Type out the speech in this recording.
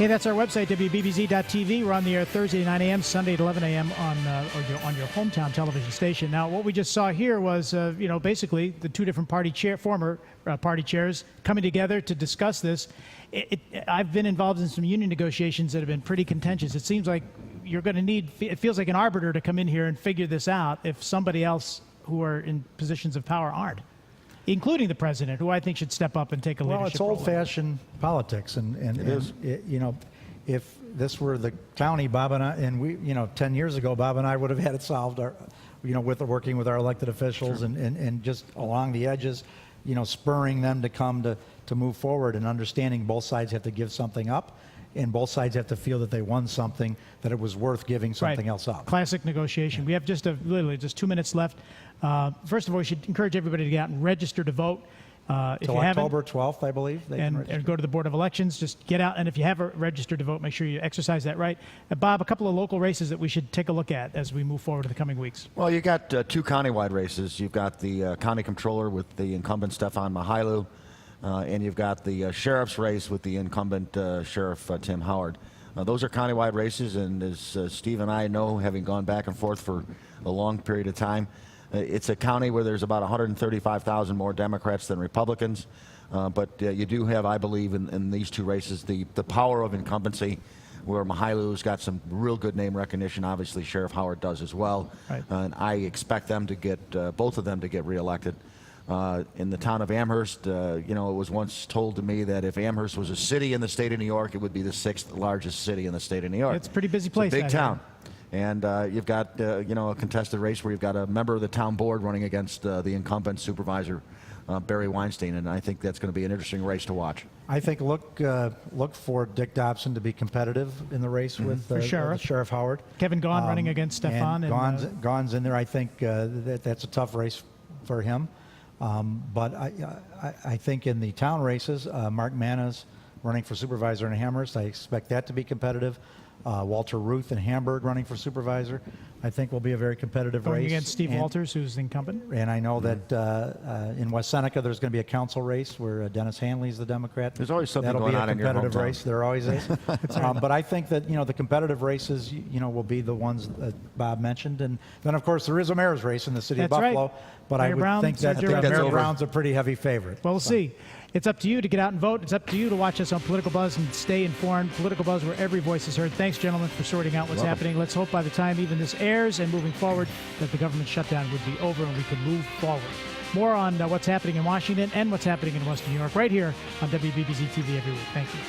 Hey, that's our website, WBBZ-TV. We're on the air Thursday 9 a.m., Sunday at 11 a.m. on your hometown television station. Now, what we just saw here was, basically the two different former party chairs coming together to discuss this. I've been involved in some union negotiations that have been pretty contentious. It seems like you're going to need, it feels like an arbiter to come in here and figure this out if somebody else who are in positions of power aren't, including the president, who I think should step up and take a leadership role. Well, it's old-fashioned politics, and if this were the county, Bob and I, and we, 10 years ago, Bob and I would have had it solved, working with our elected officials, sure, and just along the edges, spurring them to come to move forward, and understanding both sides have to give something up, and both sides have to feel that they won something, that it was worth giving something else up. Classic negotiation. Yeah. We have literally just 2 minutes left. First of all, we should encourage everybody to get out and register to vote. Until October 12th, I believe. And go to the Board of Elections. Just get out, and if you have registered to vote, make sure you exercise that right. Bob, a couple of local races that we should take a look at as we move forward in the coming weeks. Well, you got two countywide races. You've got the county controller with the incumbent Stefan Mihailu, and you've got the sheriff's race with the incumbent Sheriff Tim Howard. Those are countywide races, and as Steve and I know, having gone back and forth for a long period of time, it's a county where there's about 135,000 more Democrats than Republicans, but you do have, I believe, in these two races, the power of incumbency, where Mihailu's got some real good name recognition. Obviously, Sheriff Howard does as well, right. And I expect them to get both of them to get reelected. In the town of Amherst, it was once told to me that if Amherst was a city in the state of New York, it would be the 6th largest city in the state of New York. It's a pretty busy place. It's a big town. And you've got, a contested race where you've got a member of the town board running against the incumbent supervisor, Barry Weinstein, and I think that's going to be an interesting race to watch. I think look for Dick Dobson to be competitive in the race with Sheriff Howard. Kevin Gaughan running against Stefan. Gaughan's in there. I think that's a tough race for him. But I think in the town races, Mark Mana's running for supervisor in Amherst. I expect that to be competitive. Walter Ruth in Hamburg running for supervisor, I think will be a very competitive race. Going against Steve Walters, who's the incumbent. And I know that in West Seneca there's going to be a council race where Dennis Hanley's the Democrat. There's always something going on in your hometown. That'll be a competitive race. There always is. But I think that the competitive races will be the ones that Bob mentioned, and then of course there is a mayor's race in the city of Buffalo. Right. But I would think that Mayor Brown's a pretty heavy favorite. Well, we'll see. It's up to you to get out and vote. It's up to you to watch us on Political Buzz and stay informed. Political Buzz, where every voice is heard. Thanks, gentlemen, for sorting out what's happening. Let's hope by the time even this airs and moving forward that the government shutdown would be over and we could move forward. More on what's happening in Washington and what's happening in Western New York right here on WBBZ-TV every week. Thank you.